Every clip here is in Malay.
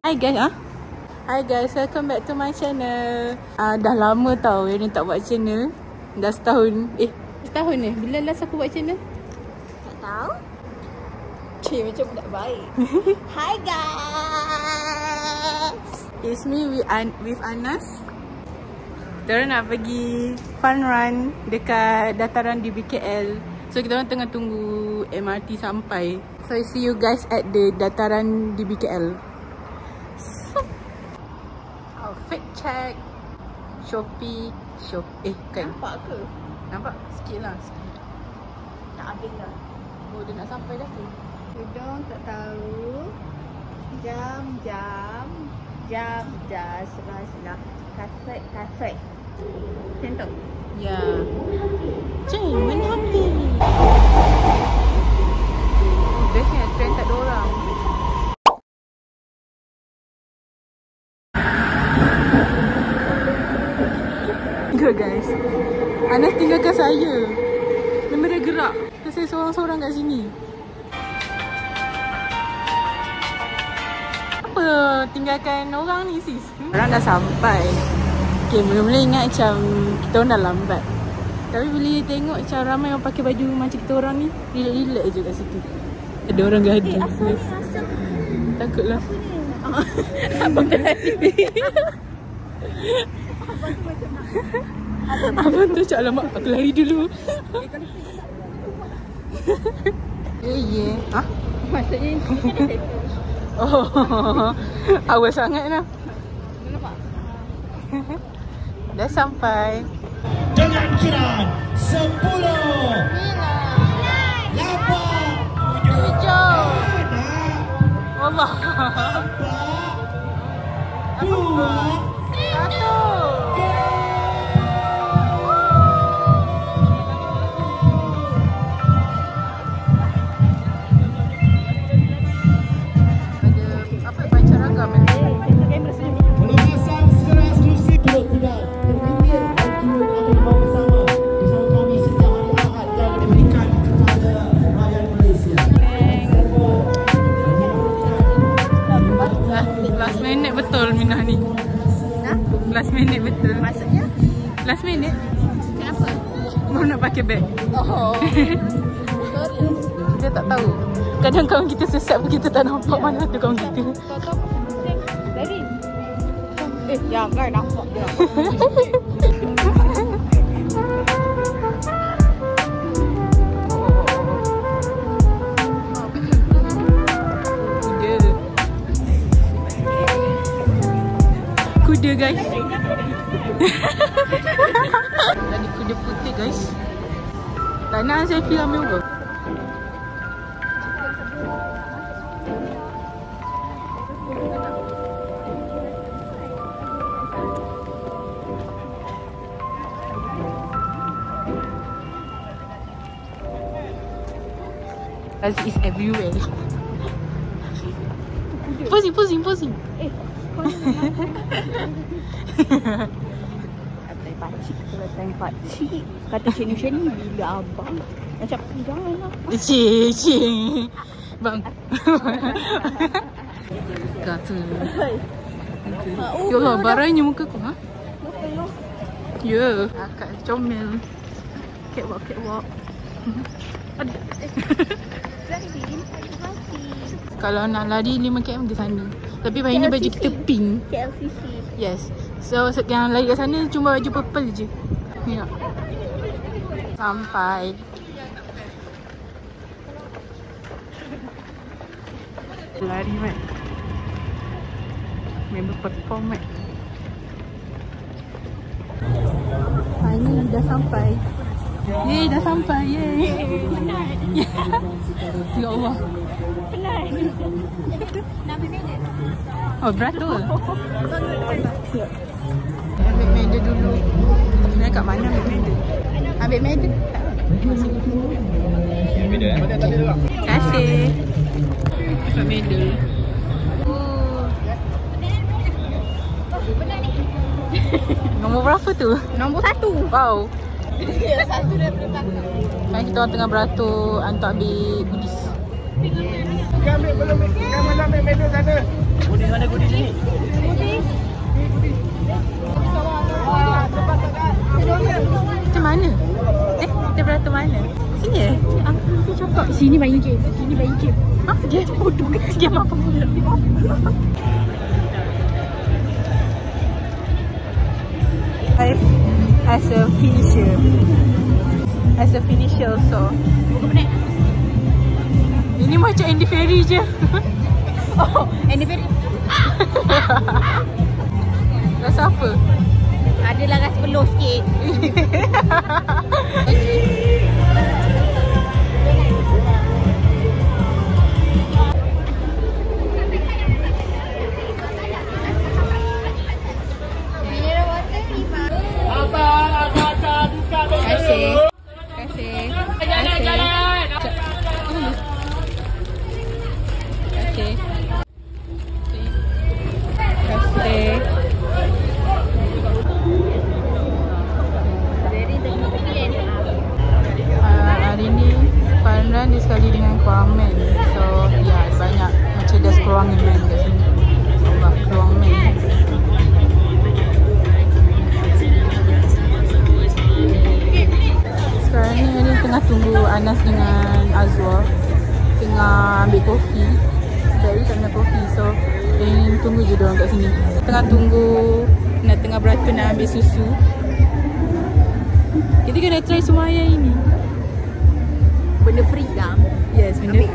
Hi guys, welcome back to my channel. Dah lama tau Erin tak buat channel. Dah setahun. Setahun ni? Bila last aku buat channel? Tak tahu. Cik, macam budak baik. Hi guys. It's me with Anas. Kita nak pergi fun run dekat dataran di BKL. So kita orang tengah tunggu MRT sampai. So I see you guys at the dataran di BKL. So, outfit check. Shopee. Kan? Nampak ke? Nampak? Sikit lah. Nak habis dah. Oh, dia nak sampai dah tu. Tudung tak tahu. Jam. Sebelah. Kaset. Macam tu? Ya. Cik, mana habis? Biasanya trend tak ada orang. Go guys. Anas tinggalkan saya. Memang dia gerak. Saya seorang-seorang kat sini. Apa tinggalkan orang ni sis? Orang dah sampai. Okay, mula-mula ingat macam kita orang dah lambat. Tapi bila tengok macam ramai orang pakai baju macam kita orang ni, relax je kat situ. Ada orang gaduh. Asal. Takutlah. Abang tadi. Abang tu cakap, alamak aku lari dulu. Ya. Ha? Maksudnya ni kan ada safety. Oh, awal sangat lah. Nampak? Dah sampai. Dengan kiraan 10, 8, 7. Allah. 2, 1. pelepasan secara eksklusif turut tidak terpinggir IQ akan dibawa bersama kami sejak hari Ahad dan diberikan kepada rakyat Malaysia. Last minute betul Minah ni. Last minute betul. Maksudnya? Last minute Kenapa? baru nak pakai beg. Oh. Sorry. Kita tak tahu. Kadang kawan kita sesat pun kita tak nampak mana tu kawan kita. Tak tahu. Dari. Jangan nampak dia. Kuda guys. Jadi kuda putih guys. Tak nak selfie ambil apa? As is everywhere. Posing. Pakcik kata macam ni bila abang macam janganlah. Cik. Bang. Kata. Ya Allah, barainya muka ku, ha? Ya, akak comel. Catwalk. Ada. Kalau nak lari 5 km ke sana. Tapi hari ni baju kita pink. KLCC. Yes. So yang lari kat sana cuma baju purple je. Ya. Sampai. Lari mat. Member perform mat. Ini dah sampai. Dah sampai. Ya Allah. Penat. Nak ambil medal? Oh, beratur. Ambil medal dulu. Sebenarnya kat mana ambil medal? Ambil medal. Terima kasih. Ambil medal. Nombor berapa tu? Nombor 1. Wow. Satu daripada belakang. Sekarang kita orang tengah beratur untuk ambil goodies. Kami belum ambil medal sana. Goodies mana goodies ni? Macam mana? Kita beratur mana? Sini eh? Aku cakap sini main game. Sini main game. Ha? Dia bodoh ke? Dia apa pula? As a finisher also. Ini macam Andy Ferry je. Oh, Andy Ferry. Rasa apa? Adalah rasa peluh sikit. Hari ni Farhan dia sekali dengan Keluang Men. So ya, banyak Mercedes Keluang Men kat sini. Sebab Keluang Men. Sekarang ni tengah tunggu Anas dengan Azwa. Tengah ambil kopi. Dari tak minum kopi. So tunggu je diorang kat sini. Tengah tunggu, tengah beratur nak ambil susu. Kita kena try semua ayam ini. Benda free lah. Yes, benda.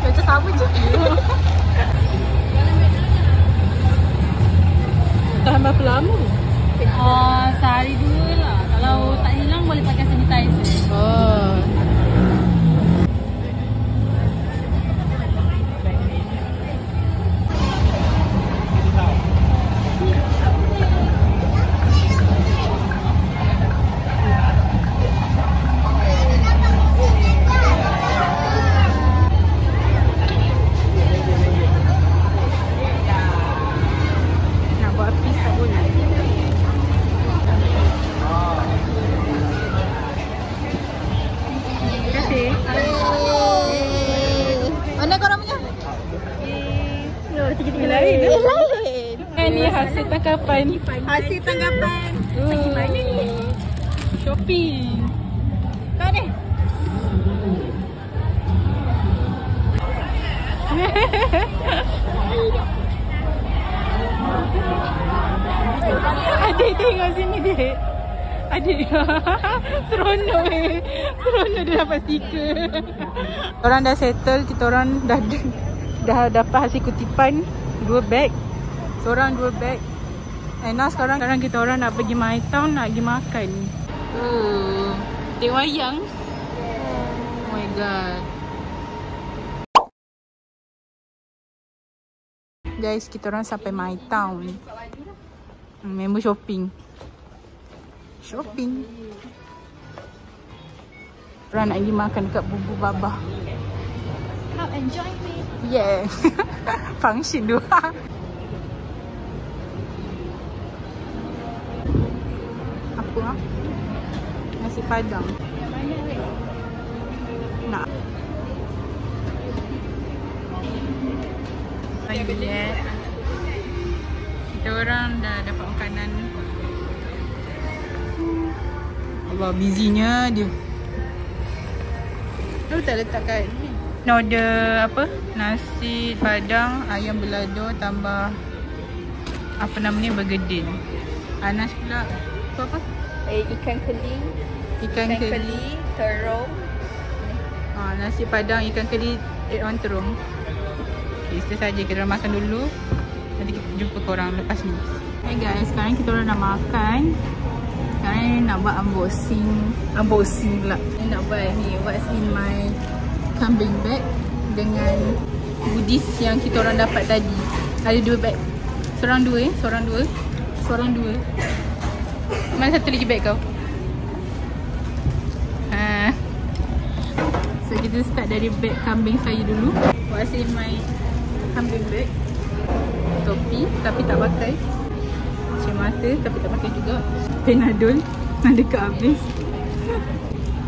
Macam sama je. Tahan berapa lama? Sehari 2 lah. Kalau tak hilang boleh pakai sanitizer. Oh. Mana korang punya? Tiga-tiga lain. Ni hasil tangkapan. Hasil tanggapan. Gimana ni? Shopping. Kau ni? Adik tengok sini dek. Adik. Seronok Seronok dia dapat stiker. Orang dah settle. Kita orang dah dapat hasil kutipan 2 beg. Seorang 2 beg. Nah sekarang kita orang nak pergi My Town, nak pergi makan. Tengok wayang. Oh my god. Guys, kita orang sampai My Town. Member shopping. Orang nak pergi makan dekat Bubu Babah. Come and join me. Yeah. Function 2. Apa ah? Nasi padang. Nak. Kita orang dah dapat makanan. Allah, busynya dia. Lu tak letak kat ni. Order apa? Nasi padang, ayam belado tambah apa namanya, bergedil. Anas pula apa? Ikan keli. Ikan keli, terung. Nasi padang, ikan keli, add on terung. Okay, itu saja. Kita makan dulu. Nanti kita jumpa korang lepas ni. Hey guys, sekarang kita orang dah makan. Sekarang ni nak buat unboxing pula. Ni nak buat ni, what's in my kambing bag dengan goodies yang kita orang dapat tadi. Ada 2 bag. Seorang dua. Mana satu lagi bag kau? So kita start dari bag kambing saya dulu. What's in my kambing bag? Topi tapi tak pakai. Cermata tapi tak pakai juga. Panadol dah dekat habis.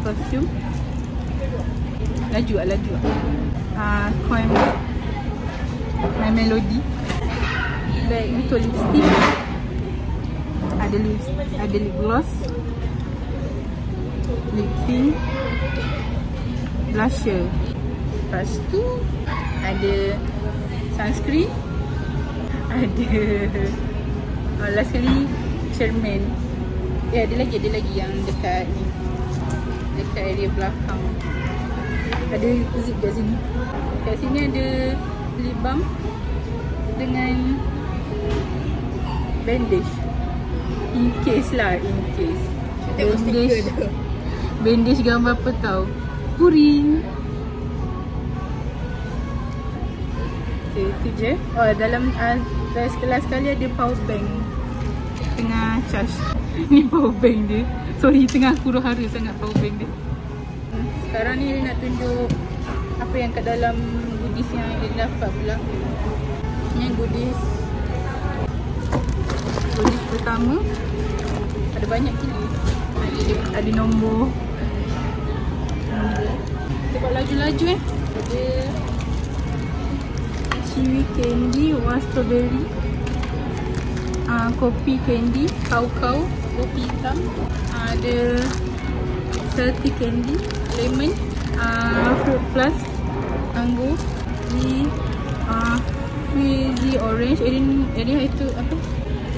Perfume. Laju. Coin My Melody. Bag untuk lipstick. Ada lip gloss, lip tint, blusher. Lepas tu ada sunscreen. Ada last sekali cermin. Ada lagi yang dekat ni, dekat area belakang. Ada zip kat sini. Kat sini ada lip balm dengan bandage. In case. Bandage gambar apa tau? Puring. Itu je. Oh, dalam kelas sekali ada power bank. Tengah charge. Ni power bank dia. Sorry, tengah huru-hara sangat power bank dia. Sekarang ni dia nak tunjuk apa yang kat dalam goodies yang dia dapat pula. Ni goodies pertama. Ada banyak gila. Ada nombor. Tengok laju-laju Ada chewy candy, strawberry. Kopi candy, kau kopi hitam. Ada salty candy, lemon, fruit plus, anggur. Ni fizzy orange. Erin itu apa?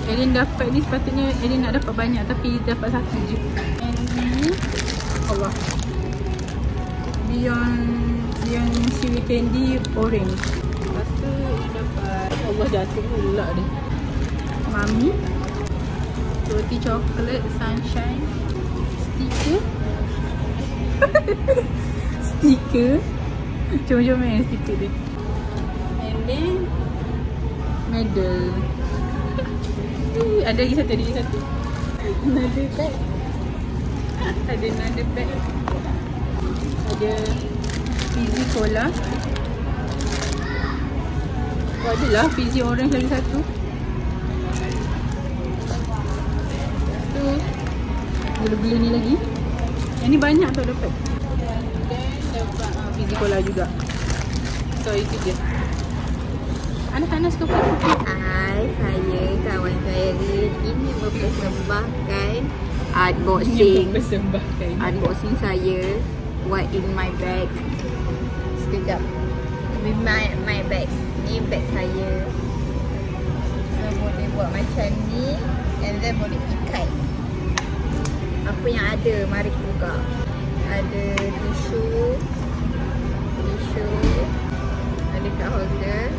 Erin dapat ni, sepatutnya Erin nak dapat banyak tapi dapat satu je. And ni Allah, Beyond chewy candy orange. Lepas tu Erin dapat Allah, jatuh pula dia. Mami roti coklat sunshine stiker. Stiker macam-macam stiker dia. And then medal. Ada lagi satu. Another bag. Ada another bag. Ada fizzy cola. Oh, adalah fizzy orange lagi satu. Tu gula-gula ni lagi. Yang ni banyak tau dapat. Dan dapat fizzy cola juga. So itu je. Anas ke apa? Hai, saya kawan saya Rin. Ini mempersembahkan unboxing saya. What in my bag. Sekejap. My bag. Ni bag saya. So boleh buat macam ni. And then boleh ikat. Apa yang ada, mari kita buka. Ada tisu. Ada kat holder.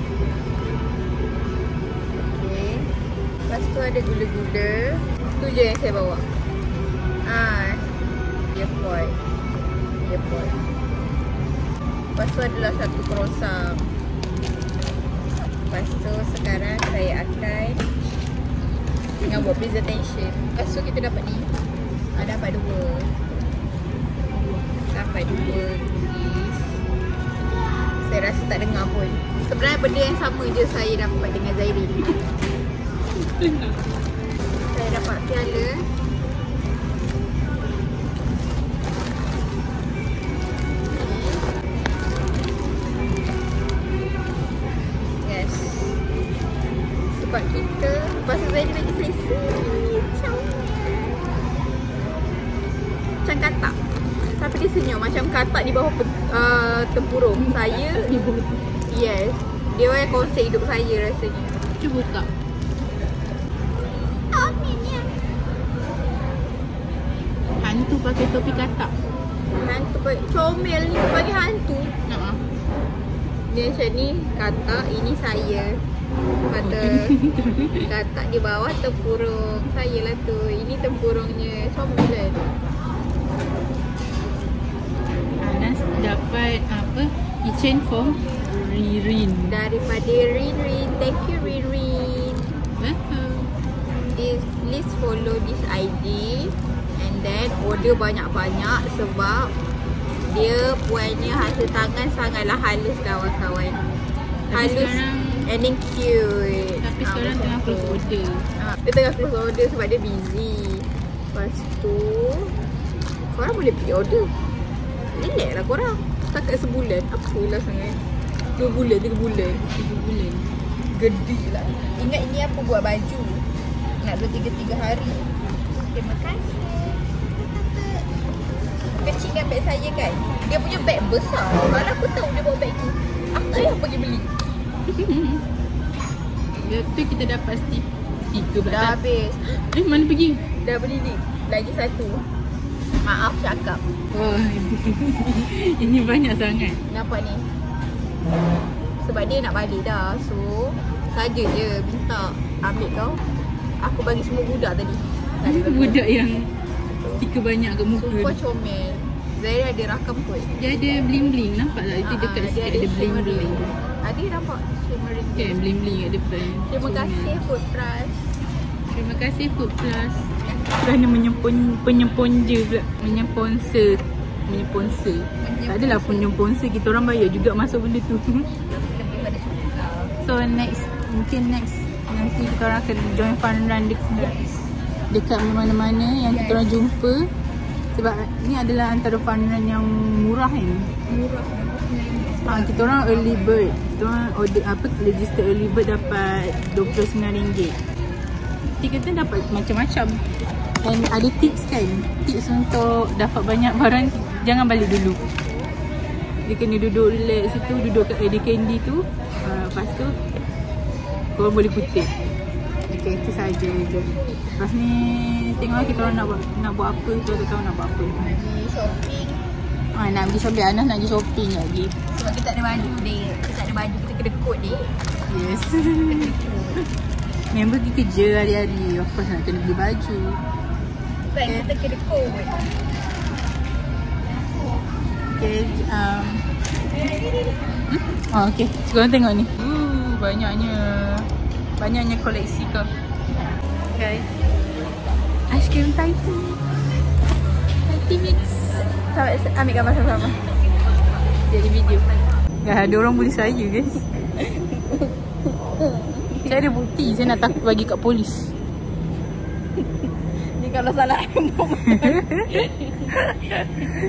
Lepas tu ada gula-gula. Tu je yang saya bawa. Earpod. Lepas tu adalah satu croissant. Lepas tu sekarang saya akan tengah buat presentation. Lepas tu kita dapat ni. Dapat dua goodies. Saya rasa tak dengar pun. Sebenarnya benda yang sama je saya dapat dengan Zairin. Saya dapat piala. Yes. Sebab kita pasal saya lagi selesa. Macam katak. Tapi dia senyum macam katak di bawah tempurung. Saya yes. Dia yang konsep hidup saya rasanya. Cuba buka. Hantu pakai topi katak. Hantu comel ni bagi hantu. Dia macam ni katak, ini saya. Kata katak di bawah tempurung. Saya lah tu. Ini tempurungnya. Comel kan. Anas dapat apa? Keychain from Rin. Daripada Rin. Thank you Rin. Welcome. This please follow this ID and then order banyak-banyak sebab dia puannya hasil tangan sangatlah halus kawan-kawan. Halus sekarang, and then cute. tapi sekarang tengah close order. Dia tengah close order sebab dia busy. Lepas tu korang boleh pre-order. Relax lah korang. Setakat sebulan. Apalah sangat. 2 bulan, 3 bulan. 3 bulan. Gede lah. Ingat ini apa buat baju. Nak 2-3 hari. Terima kasih. Kecil kan beg saya kan. Dia punya beg besar. Kalau aku tahu dia bawa beg tu, aku tak payah pergi beli. Lepas tu kita dapat stiker pula. Dah habis. Mana pergi? Dah beli ni. Lagi satu. Maaf cakap. Oh, ini banyak sangat. Nampak ni. Sebab dia nak balik dah. So saja je minta ambil kau. Aku bagi semua budak tadi. Budak yang stiker banyak kat muka. Sumpah comel. Zaira ada rakam kot. Dia ada bling-bling. Nampak tak? Itu dekat sikit ada bling-bling. Ada nampak shimmering. Kan bling-bling kat depan. Terima kasih Food Plus. Terima kasih Food Plus. Kerana penyeponja pula. Menyponser. Tak adalah penyponser. Kita orang bayar juga masuk benda tu. So next, mungkin next nanti kita orang akan join fun run dekat mana-mana yang kita orang jumpa. Sebab ni adalah antara fun run yang murah kan. Kita orang early bird. Kita orang order register early bird dapat RM29. Kita kata dapat macam-macam. Dan ada tips kan. Tips untuk dapat banyak barang. Jangan balik dulu. Dia kena duduk relax situ. Duduk kat Eddie Candy tu. Lepas tu korang boleh kutip. Okay, itu sahaja je. Lepas ni tengok kita orang nak buat apa. Kita tak tahu nak buat apa. Pergi shopping. Nak pergi shopping. Anas nak pergi shopping lagi. Sebab kita tak ada baju dek. Kita tak ada baju. Kita kena kod dek. Yes. Member pergi kerja hari-hari. Of course nak kena beli baju. Sebab kita kena kod. Okay. Okay. Korang tengok ni. Banyaknya koleksi kau. Guys. Ice cream Taiti. Taiti mix. Ambil gambar sama-sama. Jadi video. Ada orang boleh saya guys. Saya ada bukti. Saya nak takut bagi kat polis. Ni kalau salah rambut.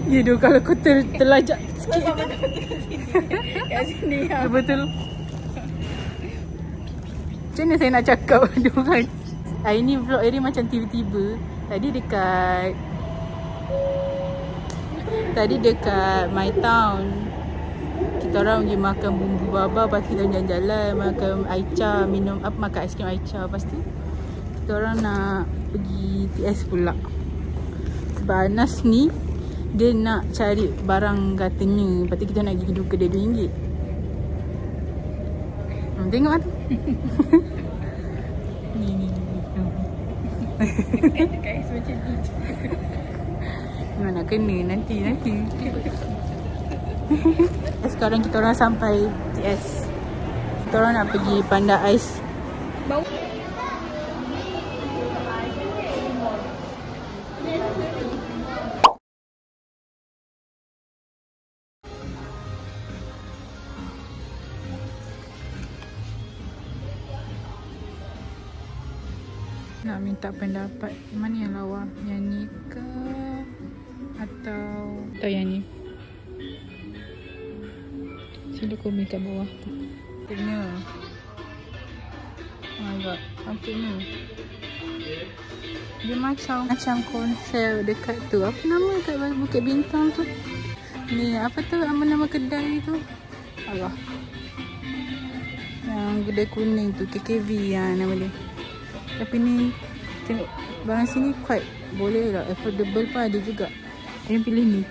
Ya doh kalau kau terlajak sikit. Kat sini. Betul. Macam mana saya nak cakap diorang. Hari ni vlog Erin macam tiba-tiba. Tadi dekat My Town. Kita orang pergi makan bumbu baba. Lepas tu kita jalan-jalan. Makan aicha. Makan aiskrim aicha. Lepas tu kita orang nak pergi TS pula. Sebab Anas ni dia nak cari barang katanya. Lepas tu kita nak pergi kedai RM2. Tengok kan. Ni. Guys macam ni. Memang nak kena nanti. Sekarang kita orang sampai TS. Kita orang nak pergi Panda Ice. Bau. Nak minta pendapat mana yang lawa, yang ni ke atau yang ni. Sila komen kat bawah. Kena agak apa ni, dia macam konsel dekat tu. Apa nama kat Bukit Bintang tu? Ni apa tu nama kedai tu? Allah, yang kedai kuning tu, KKV nama dia. Tapi ni tengok barang sini quite boleh lah, affordable pun ada juga. Yang pilih ni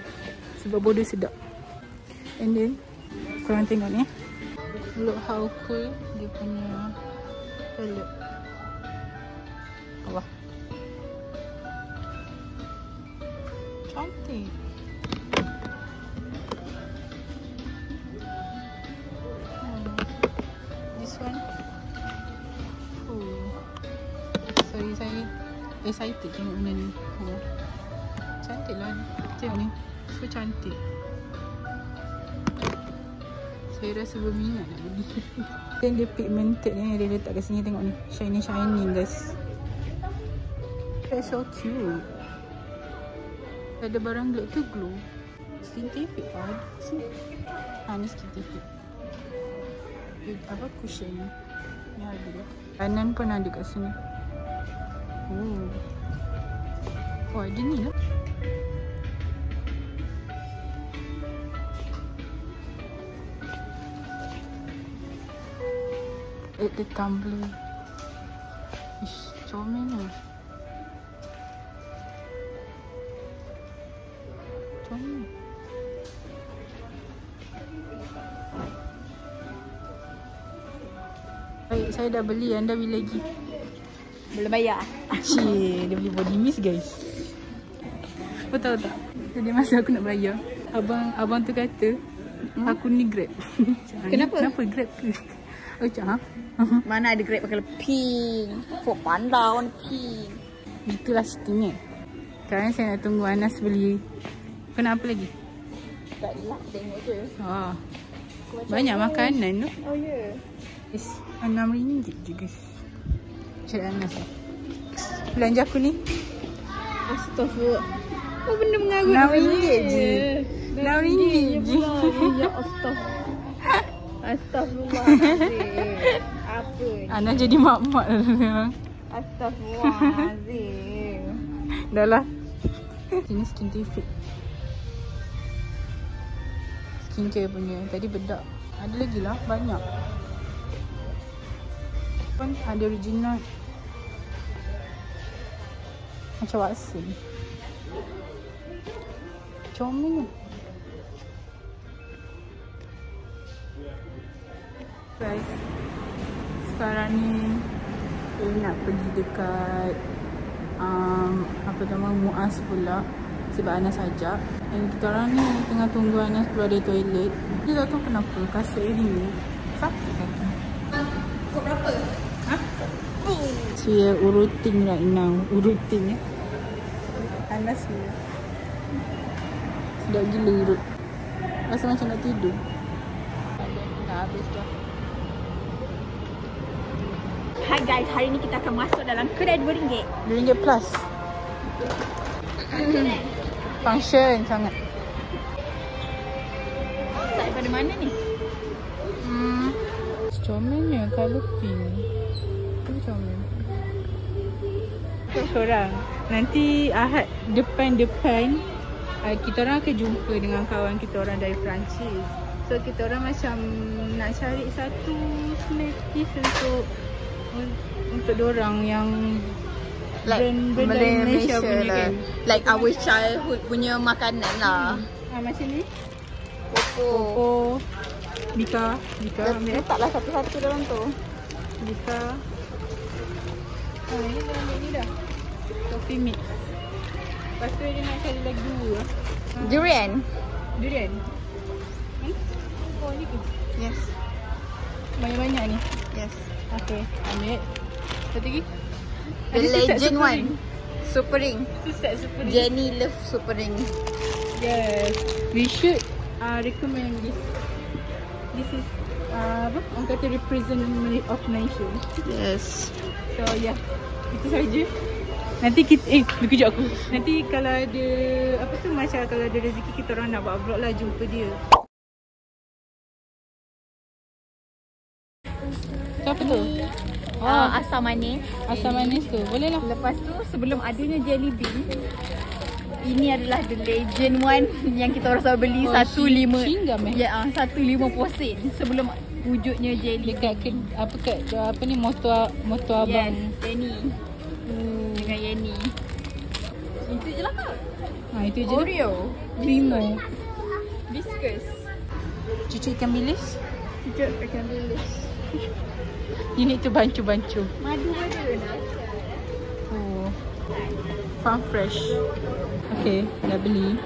sebab border sedap. And then korang tengok ni, look how cool dia punya palette. Allah, cantik. This one, sorry saya excited tengok benda ni. Oh. Cantik lah. Tengok ni. So cantik. Saya rasa berminat nak beli. Dan dia pigmented ni. Dia letak kat sini, tengok ni. Shiny guys. That's so cute. Ada barang glow tu glow. Scientific kan? Ni scientific. Apa cushion ni? Ni ada dia. Kanan pun ada kat sini. Oh ada ni lah. The tumbler. Ish, comel lah. Comel. Baik, saya dah beli. Anda beli lagi? Belum bayar. Cik, dia beli body mist guys. Betul tak? Jadi masa aku nak bayar, abang tu kata aku ni Grab. Kenapa? Kenapa Grab ke? Macam Mana ada Grab pakai pink. Fok panda warna pink. itulah setengah. Sekarang saya nak tunggu Anas beli. Kau nak apa lagi? Tak lah, tengok je. Banyak makanan tu. Oh ya. Yes, RM6 je guys. Cari Anas lah. Belanja aku ni Astaghfirullah. Apa benda mengarut? RM6 je. RM6 je. Ya astaghfirullah. Astaghfirullahaladzim. Apa ni? Anas jadi mak-mak dah memang. Astaghfirullahaladzim. Dah lah. Sini scientific. Skincare punya. Tadi bedak. Ada lagi lah. Banyak. Pun ada original. Macam Watson. Comel lah. Guys, sekarang ni saya nak pergi dekat apa nama Muaz pula sebab Anas ajak. Dan kita orang ni tengah tunggu Anas keluar dari toilet. Dia tak tahu kenapa kasut dia ni sakit kaki. Kau berapa? Ha? So we are uruting right now. Uruting Anas ni sedap gila urut. Rasa macam nak tidur. Dah habis dah. Hai guys, hari ni kita akan masuk dalam kedai RM2. RM2 plus. Function sangat. Daripada mana ni? Comelnya colour pink. Itu comel. Korang nanti Ahad depan-depan kita orang akan jumpa dengan kawan kita orang dari Perancis. So kita orang macam nak cari satu snack piece untuk dorang yang brand Malaysia punya lah. kan. Like our childhood punya makanan lah. Macam ni. Popo. Bika ambil. Letaklah satu-satu dalam tu. Bika. Ini dah ambil ni dah. Coffee mix. Lepas tu dia nak cari lagi dua. Durian. Oh ni ke? Yes. Banyak-banyak ni. Yes. Okay, ambil. Satu lagi. The legend one. Super ring. Set super ring. Jenny love super ring. Yes. We should recommend this. This is apa? Orang kata representative of nation. Yes. So yeah, itu saja. Nanti kita kejap aku. Nanti kalau ada apa tu macam kalau ada rezeki kita orang nak buat vlog lah jumpa dia. Tu apa tu? Asam manis. Asam manis tu. Boleh lah. Lepas tu sebelum adanya jelly bean, ini adalah the legend one yang kita orang selalu beli 1.5. Singgam Ya, 1.50 sen sebelum wujudnya jelly. Dekat apa ni motor abang. Yes, Jenny. Dengan Yenny. Itu je lah kak. Itu je. Oreo. Primo. Biscuits. Cucu ikan bilis. Cucu ikan bilis. You need to bancu-bancu. Madu ada. Farm fresh. Okay, dah beli.